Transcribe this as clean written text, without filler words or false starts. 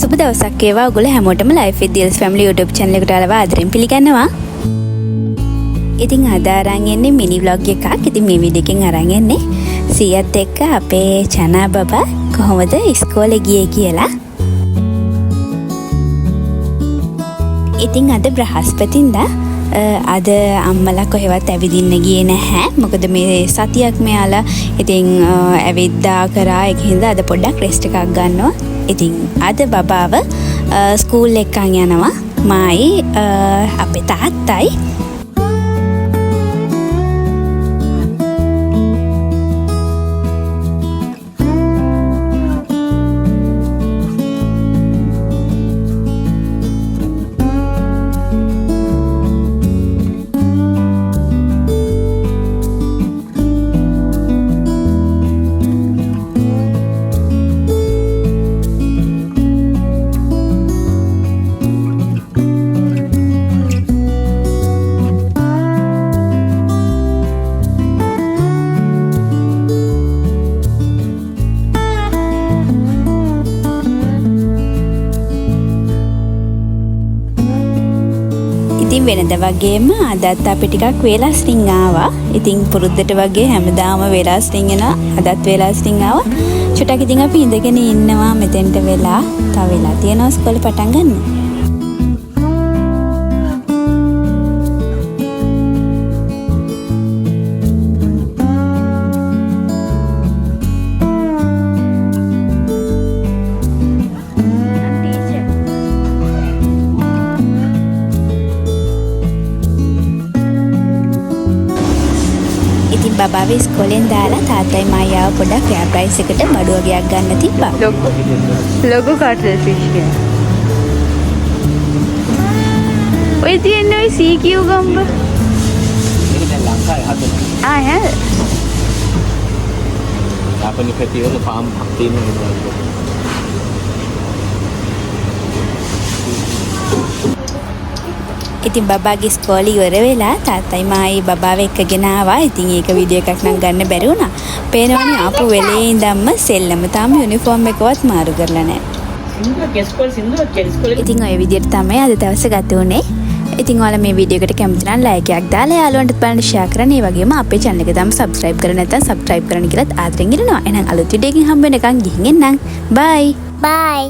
සුබ දවසක් වේවා ඔයගොල්ලෝ හැමෝටම Life with Deals Family YouTube channel එකට ආවා ආදරෙන් පිළිගන්නවා. ඉතින් අද අරන් එන්නේ මිනි vlog එකක්. ඉතින් මේ වීඩියෝ එකෙන් අරන් එන්නේ සීයත් එක්ක අපේ චනා බබා කොහොමද ඉස්කෝලේ ගියේ කියලා. ඉතින් අද බ්‍රහස්පතින්දා අද අම්මලා කොහෙවත් ඇවිදින්න ගියේ නැහැ. මොකද මේ සතියක් මෙයාලා ඉතින් ඇවිද්දා කරා ඒකින්ද අද පොඩ්ඩක් රෙස්ට් එකක් ගන්නවා. ඉතින් අද බබාව ස්කූල් එකෙන් යනවා. මායි අපේ තාත්තයි. ඉතින් වෙනද වගේම අදත් අපි ටිකක් වේලාස්ටින් ආවා. ඉතින් පුරුද්දට වගේ හැමදාම වේලාස්ටින් එනවා. අදත් වේලාස්ටින් ආවා. චුට්ටක් ඉතින් අපි ඉඳගෙන ඉන්නවා මෙතෙන්ට වෙලා. තව වෙලා තියෙනවා ඉස්කෝලේ පටන් ගන්න. බබාව ඉස්කෝලෙන් දාලා තාත්තයි මායාව පොඩක් ෆෙයා ප්‍රයිස් එකට බඩු වගේක් ගන්න තිබ්බා. ලොගෝ කාටර් ෆිෂ් එක. ඔය තියෙන්නේ ඔය CQ ගම්බ. මේක දැන් ලංකාවේ හදනවා. ආ ඈ. යාපනයේ පැතිවල ෆාම් තියෙනවා. ඉතින් බබාගේ ඉස්කෝලේ ඉවර වෙලා තාත්තයි මායි බබාව එක්කගෙන ආවා. ඉතින් ඒක වීඩියෝ එකක් නම් ගන්න බැරි වුණා. පේනවනේ ආපු වෙලේ ඉඳන්ම සෙල්ලම තාම යුනිෆෝම් එකවත් මාරු කරලා නැහැ. ඉතින් ඔය විදිහට තමයි අද දවස ගත වුනේ. ඉතින් ඔයාලා මේ වීඩියෝ එකට කැමති නම් ලයික් එකක් දාලා යාළුවන්ටත් බලන්න ෂෙයා කරන්න. ඒ වගේම අපේ channel එක තාම subscribe කරලා නැත්නම් subscribe කරන්න කියලාත් ආදරෙන් ඉල්ලනවා. එහෙනම් අලුත් වීඩියෝ එකකින් හම්බ වෙනකන් ගිහින් එන්නම්. bye.